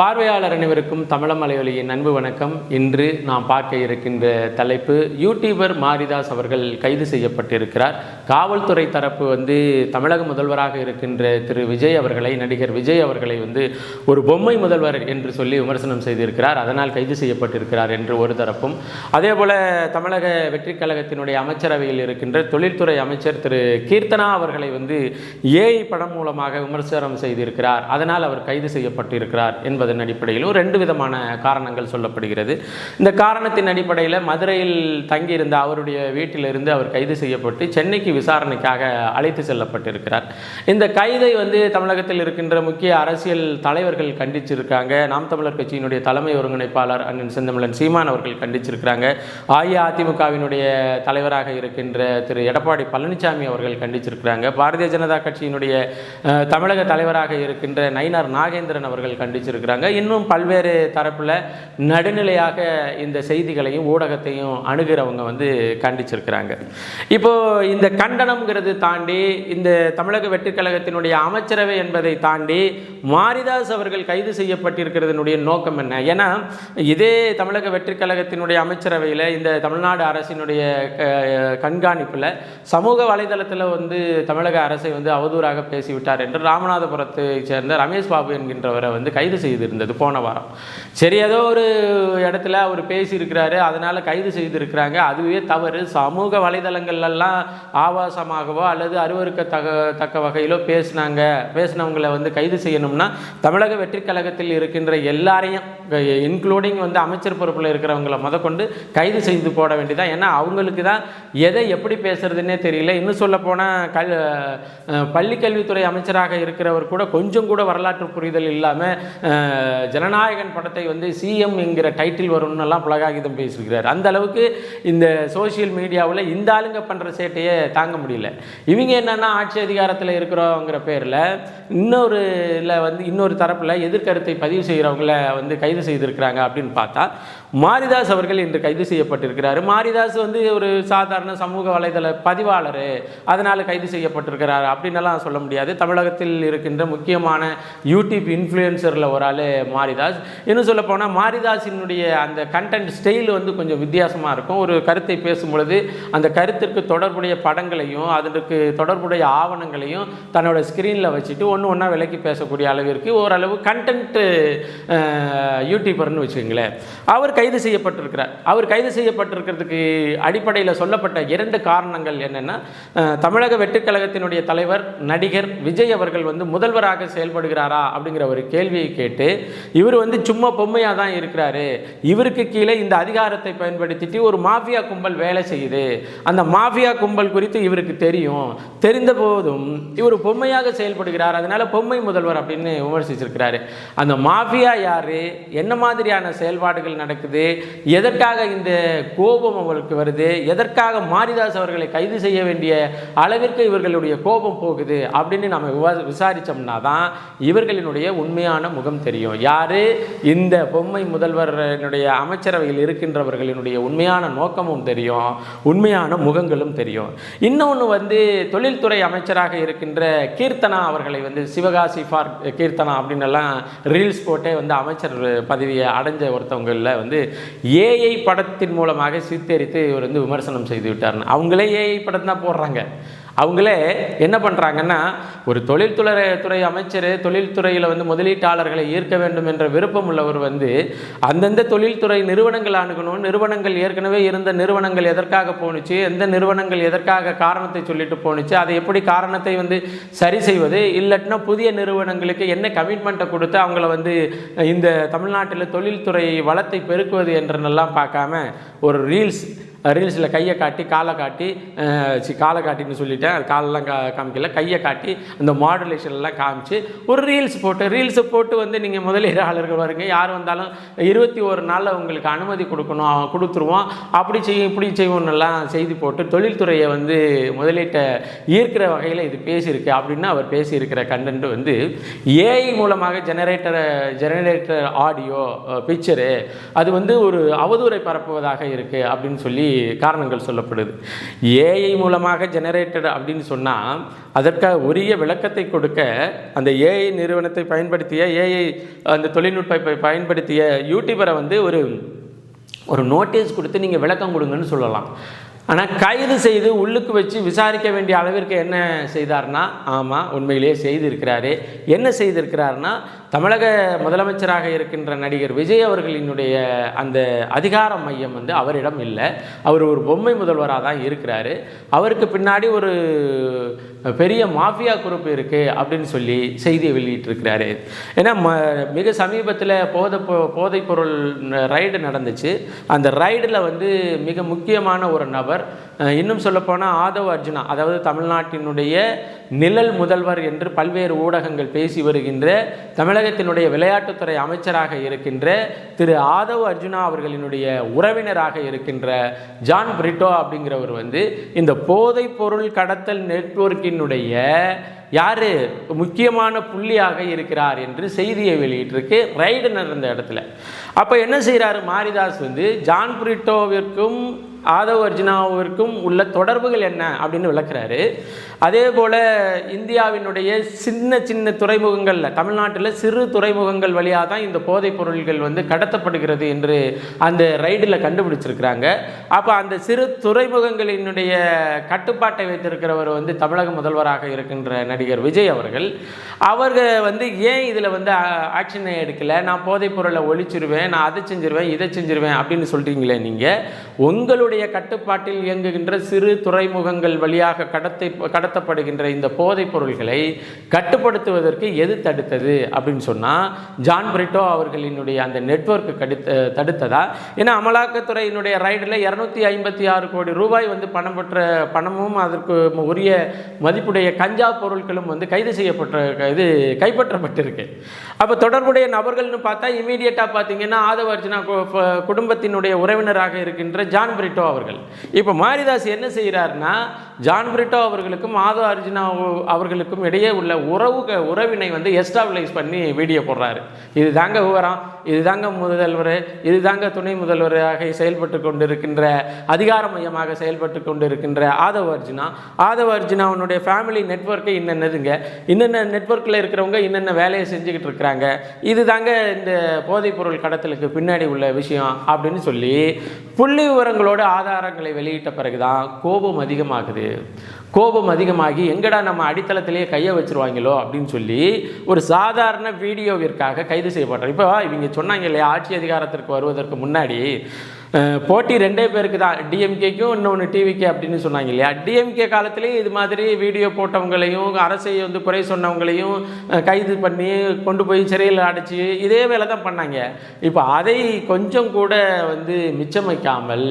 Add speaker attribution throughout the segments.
Speaker 1: பார்வையாளர் அனைவருக்கும் தமிழம் மலையொலியின் அன்பு வணக்கம். இன்று நாம் பார்க்க இருக்கின்ற தலைப்பு, யூடியூபர் மாரிதாஸ் அவர்கள் கைது செய்யப்பட்டிருக்கிறார். காவல்துறை தரப்பு தமிழக முதல்வராக இருக்கின்ற திரு விஜய் அவர்களை, நடிகர் விஜய் அவர்களை ஒரு பொம்மை முதல்வர் என்று சொல்லி விமர்சனம் செய்திருக்கிறார். அதனால் கைது செய்யப்பட்டிருக்கிறார் என்று ஒரு தரப்பும், அதே போல தமிழக வெற்றி கழகத்தினுடைய அமைச்சரவையில் இருக்கின்ற தொழில்துறை அமைச்சர் திரு கீர்த்தனா அவர்களை ஏஐ படம் மூலமாக விமர்சனம் செய்திருக்கிறார். அதனால் அவர் கைது செய்யப்பட்டிருக்கிறார் என்பதன் அடிப்படையில் ரெண்டு விதமான காரணங்கள் சொல்லப்படுகிறது. இந்த காரணத்தின் அடிப்படையில் மதுரையில் தங்கியிருந்த அவருடைய வீட்டிலிருந்து அவர் கைது செய்யப்பட்டு சென்னைக்கு விசாரணைக்காக அழைத்து செல்லப்பட்டிருக்கிறார். இந்த கைதை தமிழகத்தில் இருக்கின்ற முக்கிய அரசியல் தலைவர்கள் கண்டிச்சிருக்காங்க. நாம் தமிழர் கட்சியினுடைய தலைமை ஒருங்கிணைப்பாளர் அண்ணன் செந்தமிழன் சீமான் அவர்கள் கண்டிச்சிருக்கிறாங்க. அஇஅதிமுகவினுடைய தலைவராக இருக்கின்ற திரு எடப்பாடி பழனிசாமி அவர்கள் கண்டிச்சிருக்கிறாங்க. பாரதிய ஜனதா கட்சியினுடைய தமிழக தலைவராக இருக்கின்ற நயினார் நாகேந்திரன் அவர்கள் கண்டிச்சிருக்கிறாங்க. இன்னும் பல்வேறு தரப்பில் நடுநிலையாக இந்த செய்திகளையும் ஊடகத்தையும் அணுகிறவங்க கண்டிச்சிருக்கிறாங்க. இப்போ இந்த கண்டனம்ங்கிறது தாண்டி, இந்த தமிழக வெற்றி கழகத்தினுடைய அமைச்சரவை என்பதை தாண்டி மாரிதாஸ் அவர்கள் கைது செய்யப்பட்டிருக்கிறதுனுடைய நோக்கம் என்ன? ஏன்னா இதே தமிழக வெற்றி கழகத்தினுடைய அமைச்சரவையில் இந்த தமிழ்நாடு அரசினுடைய கண்காணிப்பில் சமூக வலைதளத்தில் தமிழக அரசை அவதூறாக பேசிவிட்டார் என்று ராமநாதபுரத்தை சேர்ந்த ரமேஷ் பாபு என்கின்றவரை கைது செய்திருந்தது போன வாரம். சரி, ஏதோ ஒரு இடத்துல அவர் பேசியிருக்கிறாரு, அதனால் கைது செய்திருக்கிறாங்க. அதுவே தவறு. சமூக வலைதளங்கள்லாம் ஆபாசமாகவோ அல்லது அருவருக்கத்தக்க வகையிலோ பேசினவங்களை கைது செய்யணும்னா தமிழக வெற்றி கழகத்தில் இருக்கின்ற எல்லாரையும், இன்க்ளூடிங் அமைச்சர் பொறுப்பில் இருக்கிறவங்களை முதற்கொண்டு கைது செய்து போட வேண்டியதான். ஏன்னா அவங்களுக்கு தான் எதை எப்படி பேசுறதுன்னே தெரியல. இன்னும் சொல்ல போனால் பள்ளி கல்வித்துறை அமைச்சராக இருக்கிறவர் கூட கொஞ்சம் கூட வரலாற்று புரிதல் இல்லாமல் ஜனநாயகன் படத்தை சிஎம் என்கிற டைட்டில் வரும்னெல்லாம் புலகாகிதம் பேசியிருக்கிறார். அந்த அளவுக்கு இந்த சோசியல் மீடியாவில் இந்த ஆளுங்க பண்ணுற சேட்டையே தாங்க முடியல. இவங்க என்னன்னா ஆட்சி அதிகாரத்தில் இருக்கிறவங்கிற பேரில் இன்னொரு தரப்பில் எதிர்கருத்தை பதிவு செய்கிறவங்கள கைது செய்திருக்கிறாங்க அப்படின்னு பார்த்தா, மாரிதாஸ் அவர்கள் இன்று கைது செய்யப்பட்டிருக்கிறார். மாரிதாஸ் ஒரு சாதாரண சமூக வலைதள பதிவாளர், அதனால் கைது செய்யப்பட்டிருக்கிறார் அப்படின்னலாம் சொல்ல முடியாது. தமிழகத்தில் இருக்கின்ற முக்கியமான யூடியூப் இன்ஃப்ளூயன்சரில் ஒரு ஆள் மாரிதாஸ். இன்னும் சொல்ல போனால் மாரிதாஸினுடைய அந்த கண்டென்ட் ஸ்டைல் கொஞ்சம் வித்தியாசமாக இருக்கும். ஒரு கருத்தை பேசும்பொழுது அந்த கருத்திற்கு தொடர்புடைய படங்களையும் அதற்கு தொடர்புடைய ஆவணங்களையும் தன்னோட ஸ்க்ரீனில் வச்சுட்டு ஒன்றா விலக்கி பேசக்கூடிய அளவிற்கு ஓரளவு கண்டென்ட் யூடியூபர்னு வச்சுக்கோங்களேன். அவர் கைது செய்யப்பட்டிருக்கிறார். அவர் கைது செய்யப்பட்டிருக்கிறதுக்கு அடிப்படையில் சொல்லப்பட்ட இரண்டு காரணங்கள் என்னென்னா, தமிழக வெற்றிக் கழகத்தினுடைய தலைவர் நடிகர் விஜய் அவர்கள் முதல்வராக செயல்படுகிறாரா அப்படிங்கிற ஒரு கேள்வியை கேட்டு, இவர் சும்மா பொம்மையாக தான் இருக்கிறாரு, இவருக்கு கீழே இந்த அதிகாரத்தை பயன்படுத்திட்டு ஒரு மாஃபியா கும்பல் வேலை செய்யுது, அந்த மாஃபியா கும்பல் குறித்து இவருக்கு தெரியும், தெரிந்த போதும் இவர் பொம்மையாக செயல்படுகிறார், அதனால பொம்மை முதல்வர் அப்படின்னு விமர்சிச்சிருக்கிறாரு. அந்த மாஃபியா யாரு, என்ன மாதிரியான செயல்பாடுகள் நடக்குது, எதற்காக இந்த கோபம் அவர்களுக்கு வருது, எதற்காக மாரிதாஸ் அவர்களை கைது செய்ய வேண்டிய அளவிற்கு இவர்களுடைய கோபம் போகுது அப்படின்னு நம்ம விசாரிச்சோம்னா தான் இவர்களினுடைய உண்மையான முகம் தெரியும். யாரு இந்த பொம்மை முதல்வரினுடைய அமைச்சரவையில் இருக்கின்றவர்களினுடைய உண்மையான நோக்கமும் தெரியும், உண்மையான முகங்களும் தெரியும். இன்னொன்று தொழில்துறை அமைச்சராக இருக்கின்ற கீர்த்தனா அவர்களை சிவகாசி ஃபார் கீர்த்தனா அப்படின்னு எல்லாம் ரீல்ஸ் போட்டே அமைச்சர் பதவியை அடைஞ்ச ஒருத்தவங்களில் ஏஐ படத்தின் மூலமாக சித்தரித்து இவர் விமர்சனம் செய்து விட்டார்னு. அவங்களே ஏஐ படம் தான் போடுறாங்க. அவங்களே என்ன பண்ணுறாங்கன்னா, ஒரு தொழில்துறை அமைச்சர் தொழில்துறையில் முதலீட்டாளர்களை ஈர்க்க வேண்டும் என்ற விருப்பம் உள்ளவர் அந்தந்த தொழில்துறை நிறுவனங்கள் அணுகணும், நிறுவனங்கள் ஏற்கனவே இருந்த நிறுவனங்கள் எதற்காக போணுச்சு, எந்த நிறுவனங்கள் எதற்காக காரணத்தை சொல்லிட்டு போணுச்சு, அதை எப்படி காரணத்தை சரி செய்வது, இல்லட்டினா புதிய நிறுவனங்களுக்கு என்ன கமிட்மெண்ட்டை கொடுத்து அவங்கள இந்த தமிழ்நாட்டில் தொழில்துறை வளத்தை பெருக்குவது என்றெல்லாம் பார்க்காம ஒரு ரீல்ஸில் கையை காட்டி காலை காட்டின்னு சொல்லிட்டேன், அது காலெல்லாம் காமிக்கல, கையை காட்டி அந்த மாடுலேஷன்லாம் காமிச்சு ஒரு ரீல்ஸை போட்டு நீங்கள் முதலீட்டாளர்கள் வருங்க, யார் வந்தாலும் 21 நாளில் உங்களுக்கு அனுமதி கொடுத்துருவோம், அப்படி செய்யும் இப்படி செய்வோம்னெல்லாம் செய்தி போட்டு தொழில்துறையை முதலீட்டை ஈர்க்கிற வகையில் இது பேசியிருக்கு அப்படின்னு அவர் பேசியிருக்கிற கண்டென்ட் ஏஐ மூலமாக ஜெனரேட்டர் ஆடியோ பிக்சரு அது ஒரு அவதூறை பரப்புவதாக இருக்குது அப்படின்னு சொல்லி காரணங்கள் சொல்லப்படுது. ஏஐ மூலமாக ஜெனரேட்டட் அப்படின்னு சொன்னால் அதற்காக உரிய விளக்கத்தை கொடுக்க அந்த ஏஐ நிறுவனத்தை பயன்படுத்திய ஏஐ அந்த தொழில்நுட்பத்தை பயன்படுத்திய யூடியூபரை வந்து ஒரு நோட்டீஸ் கொடுத்து நீங்கள் விளக்கம் கொடுங்கன்னு சொல்லலாம். ஆனால் கைது செய்து உள்ளுக்கு வச்சு விசாரிக்க வேண்டிய அளவிற்கு என்ன செய்தார்னா, ஆமாம் உண்மையிலேயே செய்திருக்கிறாரு. என்ன செய்திருக்கிறாருன்னா, தமிழக முதலமைச்சராக இருக்கின்ற நடிகர் விஜய் அவர்களினுடைய அந்த அதிகார மையம் வந்து அவரிடம் இல்லை. அவர் ஒரு பொம்மை முதல்வராக தான் இருக்கிறாரு. அவருக்கு பின்னாடி ஒரு பெரிய மாஃபியா குரூப் இருக்குது அப்படின்னு சொல்லி செய்தியை வெளியிட்டிருக்கிறாரு. ஏன்னா மிக சமீபத்தில் போதைப் பொருள் ரைடு நடந்துச்சு. அந்த ரைடில் வந்து மிக முக்கியமான ஒரு நபர், இன்னும் சொல்லப்போனால் ஆதவ் அர்ஜுனா, அதாவது தமிழ்நாட்டினுடைய நிழல் முதல்வர் என்று பல்வேறு ஊடகங்கள் பேசி வருகின்ற தமிழகத்தினுடைய விளையாட்டுத்துறை அமைச்சராக இருக்கின்ற திரு ஆதவ் அர்ஜுனா அவர்களினுடைய உறவினராக இருக்கின்ற ஜான் பிரிட்டோ அப்படிங்கிறவர் வந்து இந்த போதைப் பொருள் கடத்தல் நெட்வொர்க்கினுடைய யார் முக்கியமான புள்ளியாக இருக்கிறார் என்று செய்தியை வெளியிட்டிருக்கு ரைடு நடந்த இடத்துல. அப்போ என்ன செய்கிறாரு மாரிதாஸ் வந்து ஜான் பிரிட்டோவிற்கும் ஆதவ் அர்ஜுனாவிற்கும் உள்ள தொடர்புகள் என்ன அப்படின்னு விளக்குறாரு. அதே போல் இந்தியாவினுடைய சின்ன சின்ன துறைமுகங்களில், தமிழ்நாட்டில் சிறு துறைமுகங்கள் வழியாக தான் இந்த போதைப் பொருள்கள் வந்து கடத்தப்படுகிறது என்று அந்த ரைடில் கண்டுபிடிச்சிருக்கிறாங்க. அப்போ அந்த சிறு துறைமுகங்களினுடைய கட்டுப்பாட்டை வைத்திருக்கிறவர் வந்து தமிழக முதல்வராக இருக்கின்ற நடிகர் விஜய் அவர்கள் வந்து ஏன் இதில் வந்து ஆக்ஷனை எடுக்கலை, நான் போதைப் பொருளை ஒழிச்சிருவேன், நான் அதை செஞ்சிருவேன் இதை செஞ்சிருவேன் அப்படின்னு சொல்கிறீங்களே. நீங்கள் உங்களுடைய கட்டுப்பாட்டில் இயங்குகின்ற சிறு துறைமுகங்கள் வழியாக கடத்தப்படுகின்ற இந்த போதைப் பொருள்களை கட்டுப்படுத்துவதற்கு எது தடுத்தது அப்படின்னு சொன்னால் ஜான் பிரிட்டோ அவர்களினுடைய அந்த நெட்வொர்க் தடுத்ததா? ஏன்னா அமலாக்கத்துறையினுடைய ரைடில் 256 கோடி ரூபாய் வந்து பணமும் அதற்கு உரிய மதிப்புடைய கஞ்சா பொருட்களும் வந்து கைப்பற்றப்பட்டிருக்கு. அப்போ தொடர்புடைய நபர்கள்னு பார்த்தா இமீடியட்டாக பார்த்தீங்கன்னா ஆதவ் அர்ஜுனா குடும்பத்தினுடைய உறவினராக இருக்கின்ற ஜான் பிரிட்டோ அவர்கள். இப்போ மாரிதாஸ் என்ன செய்கிறார்னா, ஜான் பிரிட்டோ அவர்களுக்கும் ஆதவ் அர்ஜுனா அவர்களுக்கும் இடையே உள்ள உறவினை வந்து எஸ்டாப்ளைஸ் பண்ணி வீடியோ போடுறாரு. இது தாங்க விவரம், இது தாங்க முதல்வர், இது தாங்க துணை முதல்வராக செயல்பட்டு கொண்டிருக்கின்ற அதிகார மையமாக செயல்பட்டு கொண்டிருக்கின்ற ஆதவ் அர்ஜுனாவுடைய ஃபேமிலி நெட்வொர்க்கை இன்னதுங்க, இன்னென்ன நெட்வொர்க்கில் இருக்கிறவங்க இன்னென்ன வேலையை செஞ்சுக்கிட்டு இருக்கிறாங்க, இது தாங்க இந்த போதைப் பொருள் கடத்தலுக்கு பின்னாடி உள்ள விஷயம் அப்படின்னு சொல்லி புள்ளி விவரங்களோடு ஆதாரங்களை வெளியிட்ட பிறகுதான் கோபம் அதிகமாகி எங்கடா நம்ம அடித்தளத்திலேயே கையை வச்சிருவாங்களோ அப்படின்னு சொல்லி ஒரு சாதாரண வீடியோவிற்காக கைது செய்யப்படுறார். இப்போ இவங்க சொன்னாங்க இல்லையா, ஆட்சி அதிகாரத்திற்கு வருவதற்கு முன்னாடி போட்டி 2 பேருக்கு தான், டிஎம்கேக்கும் இன்னொன்று டிவிகே அப்படின்னு சொன்னாங்க இல்லையா. டிஎம்கே காலத்திலேயே இது மாதிரி வீடியோ போட்டவங்களையும் அரசை வந்து குறை சொன்னவங்களையும் கைது பண்ணி கொண்டு போய் சிறையில் அடைச்சி இதே வேலை தான் பண்ணாங்க. இப்போ அதை கொஞ்சம் கூட வந்து மிச்சம் வைக்காமல்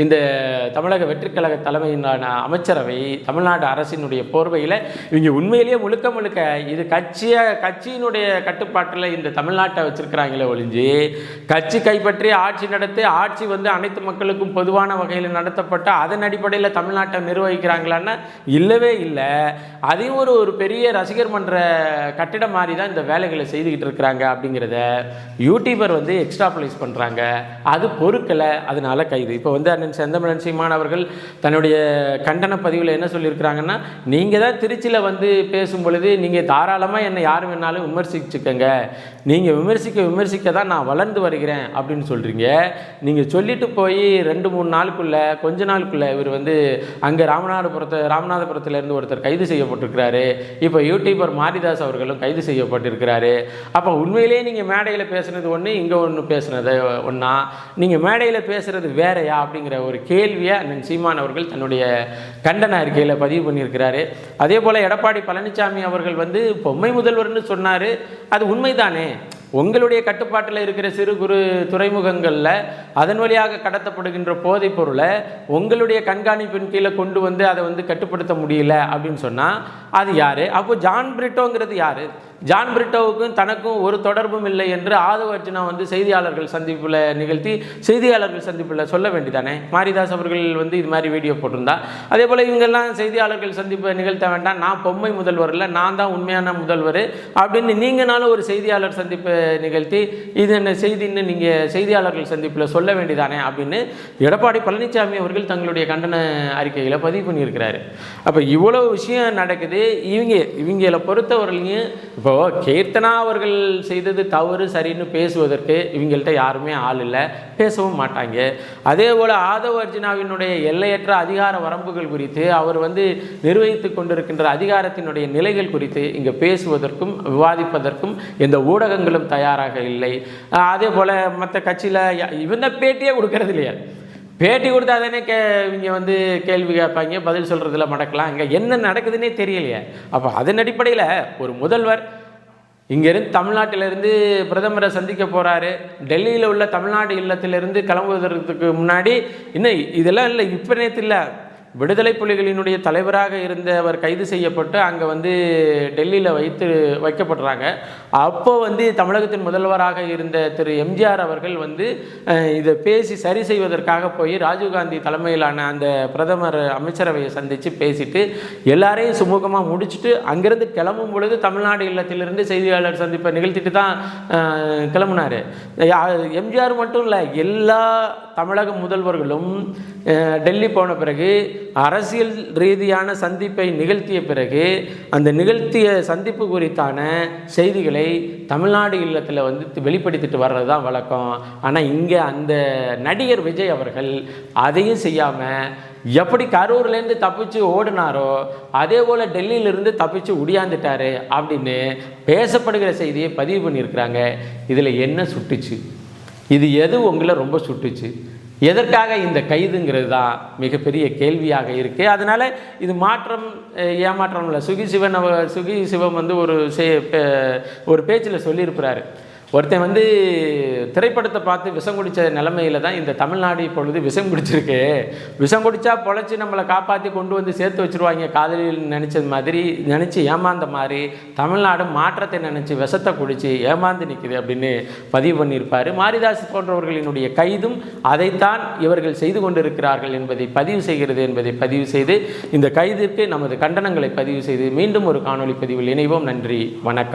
Speaker 1: இந்த தமிழக வெற்றிக்கழக தலைமையிலான அமைச்சரவை தமிழ்நாடு அரசினுடைய போர்வையில் இவங்க உண்மையிலேயே முழுக்க இது கட்சியினுடைய கட்டுப்பாட்டில் இந்த தமிழ்நாட்டை வச்சிருக்கிறாங்களே ஒழிஞ்சு கட்சி கைப்பற்றி ஆட்சி நடத்தி ஆட்சி வந்து அனைத்து மக்களுக்கும் பொதுவான வகையில் நடத்தப்பட்ட அதன் அடிப்படையில் தமிழ்நாட்டை நிர்வகிக்கிறாங்களான்னா இல்லவே இல்லை. அதையும் ஒரு பெரிய ரசிகர் மன்ற கட்டிடம் மாதிரி தான் இந்த வேலைகளை செய்துக்கிட்டு இருக்கிறாங்க அப்படிங்கிறத யூடியூபர் வந்து எக்ஸ்ட்ராப்ளைஸ் பண்ணுறாங்க. அது பொறுக்கலை, அதனால கைது. இப்போ வந்து அண்ணன் செந்தமிழன் சீமான் அவர்கள் தன்னுடைய கண்டன பதிவில் என்ன சொல்லியிருக்கிறாங்கன்னா, நீங்கள் தான் திருச்சியில் வந்து பேசும் பொழுது நீங்கள் தாராளமாக என்னை யார் வேணாலும் விமர்சிச்சுக்கங்க, நீங்கள் விமர்சிக்க தான் நான் வளர்ந்து வருகிறேன் அப்படின்னு சொல்கிறீங்க. நீங்கள் சொல்லிட்டு போய் 2-3 நாளுக்குள்ளே கொஞ்ச நாளுக்குள்ளே இவர் வந்து அங்கே ராமநாதபுரத்திலேருந்து ஒருத்தர் கைது செய்யப்பட்டிருக்கிறாரு. இப்போ யூடியூபர் மாரிதாஸ் அவர்களும் கைது செய்யப்பட்டிருக்கிறாரு. அப்போ உண்மையிலேயே நீங்கள் மேடையில் பேசுனது ஒன்று, இங்கே ஒன்று பேசுனது ஒன்றா, நீங்கள் மேடையில் பேசுகிறது வேறையா அப்படிங்கிற ஒரு கேள்வியை அண்ணன் சீமான் அவர்கள் தன்னுடைய கண்டன அறிக்கையில் பதிவு பண்ணியிருக்கிறாரு. அதே போல் எடப்பாடி பழனிசாமி அவர்கள் வந்து பொம்மை முதல்வர்னு சொன்னார். அது உண்மைதானே? உங்களுடைய கட்டுப்பாட்டில் இருக்கிற சிறு குறு துறைமுகங்களில் அதன் வழியாக கடத்தப்படுகின்ற போதைப் பொருளை உங்களுடைய கண்காணிப்பின் கீழே கொண்டு வந்து அதை வந்து கட்டுப்படுத்த முடியல அப்படின்னு சொன்னால் அது யார்? அப்போ ஜான் பிரிட்டோங்கிறது யார்? ஜான் பிரிட்டோவுக்கும் தனக்கும் ஒரு தொடர்பும் இல்லை என்று ஆதவ அர்ஜுனா வந்து செய்தியாளர்கள் சந்திப்பில் நிகழ்த்தி செய்தியாளர்கள் சந்திப்பில் சொல்ல வேண்டியதானே? மாரிதாஸ் அவர்கள் வந்து இது மாதிரி வீடியோ போட்டிருந்தா, அதே போல் இவங்கெல்லாம் செய்தியாளர்கள் சந்திப்பை நிகழ்த்த வேண்டாம், நான் பொம்மை முதல்வர் இல்லை, நான் தான் உண்மையான முதல்வர் அப்படின்னு நீங்களாலும் ஒரு செய்தியாளர் சந்திப்பை நிகழ்த்தி இது என்ன செய்தின்னு நீங்கள் செய்தியாளர்கள் சந்திப்பில் சொல்ல வேண்டியதானே அப்படின்னு எடப்பாடி பழனிசாமி அவர்கள் தங்களுடைய கண்டன அறிக்கைகளை பதிவு பண்ணியிருக்கிறாரு. அப்போ இவ்வளோ விஷயம் நடக்குது. இவங்களை பொறுத்தவரையிலையும் இப்போது கீர்த்தனா அவர்கள் செய்தது தவறு சரின்னு பேசுவதற்கு இவங்கள்ட்ட யாருமே ஆள் இல்லை, பேசவும் மாட்டாங்க. அதே போல் ஆதவ அர்ஜுனாவினுடைய எல்லையற்ற அதிகார வரம்புகள் குறித்து அவர் வந்து நிர்வகித்து கொண்டிருக்கின்ற அதிகாரத்தினுடைய நிலைகள் குறித்து இங்கே பேசுவதற்கும் விவாதிப்பதற்கும் எந்த ஊடகங்களும் தயாராக இல்லை. அதே போல் மற்ற கட்சியில் இவங்க பேட்டியே கொடுக்கறது இல்லையா? பேட்டி கொடுத்தா தானே இவங்க வந்து கேள்வி கேட்பாங்க, பதில் சொல்கிறதுல மடக்கலாம். இங்கே என்ன நடக்குதுன்னே தெரியலையே. அப்போ அதன் அடிப்படையில் ஒரு முதல்வர் இங்கேருந்து தமிழ்நாட்டிலிருந்து பிரதமரை சந்திக்க போகிறாரு. டெல்லியில் உள்ள தமிழ்நாடு இல்லத்திலிருந்து கிளம்புவதற்கு முன்னாடி இன்னும் இதெல்லாம் இல்லை, இப்போ நேற்று இல்லை, விடுதலை புலிகளினுடைய தலைவராக இருந்த அவர் கைது செய்யப்பட்டு அங்கே வந்து டெல்லியில் வைக்கப்படுறாங்க. அப்போ வந்து தமிழகத்தின் முதல்வராக இருந்த திரு எம்ஜிஆர் அவர்கள் வந்து இதை பேசி சரி செய்வதற்காக போய் ராஜீவ்காந்தி தலைமையிலான அந்த பிரதமர் அமைச்சரவையை சந்தித்து பேசிட்டு எல்லாரையும் சுமூகமாக முடிச்சுட்டு அங்கேருந்து கிளம்பும் பொழுது தமிழ்நாடு இல்லத்திலிருந்து செய்தியாளர் சந்திப்பை நிகழ்த்திட்டு தான் கிளம்புனார். எம்ஜிஆர் மட்டும் இல்லை, எல்லா தமிழக முதல்வர்களும் டெல்லி போன பிறகு அரசியல் ரீதியான சந்திப்பை நிகழ்த்திய பிறகு அந்த நிகழ்த்திய சந்திப்பு குறித்தான செய்திகளை தமிழ்நாடு இல்லத்தில் வந்து வெளிப்படுத்திட்டு வர்றது தான் வழக்கம். ஆனால் இங்கே அந்த நடிகர் விஜய் அவர்கள் அதையும் செய்யாமல் எப்படி கரூர்லேருந்து தப்பிச்சு ஓடினாரோ அதே போல் டெல்லியிலிருந்து தப்பிச்சு உடியாந்துட்டாரு அப்படின்னு பேசப்படுகிற செய்தியை பதிவு பண்ணியிருக்கிறாங்க. இதில் என்ன சுட்டுச்சு? இது எது உங்களை ரொம்ப சுட்டுச்சு? எதற்காக இந்த கைதுங்கிறது தான் மிகப்பெரிய கேள்வியாக இருக்குது. அதனால் இது மாற்றம் ஏமாற்றம் இல்லை. சுகி சிவம் வந்து ஒரு பேச்சில் சொல்லியிருக்கிறாரு, ஒருத்தன் வந்து திரைப்படத்தை பார்த்து விஷம் குடித்த நிலைமையில் தான் இந்த தமிழ்நாடு இப்பொழுது விஷம் குடிச்சிருக்கு. விஷம் குடித்தா பொழைச்சி நம்மளை காப்பாற்றி கொண்டு வந்து சேர்த்து வச்சுருவாங்க காதலில் நினச்சது மாதிரி நினச்சி ஏமாந்த மாதிரி தமிழ்நாடு மாற்றத்தை நினச்சி விஷத்தை குடித்து ஏமாந்து நிற்குது அப்படின்னு பதிவு பண்ணியிருப்பார். மாரிதாஸ் போன்றவர்களினுடைய கைதும் அதைத்தான் இவர்கள் செய்து கொண்டிருக்கிறார்கள் என்பதை பதிவு செய்கிறது என்பதை பதிவு செய்து இந்த கைதிற்கு நமது கண்டனங்களை பதிவு செய்து மீண்டும் ஒரு காணொலி பதிவில் இணைவோம். நன்றி, வணக்கம்.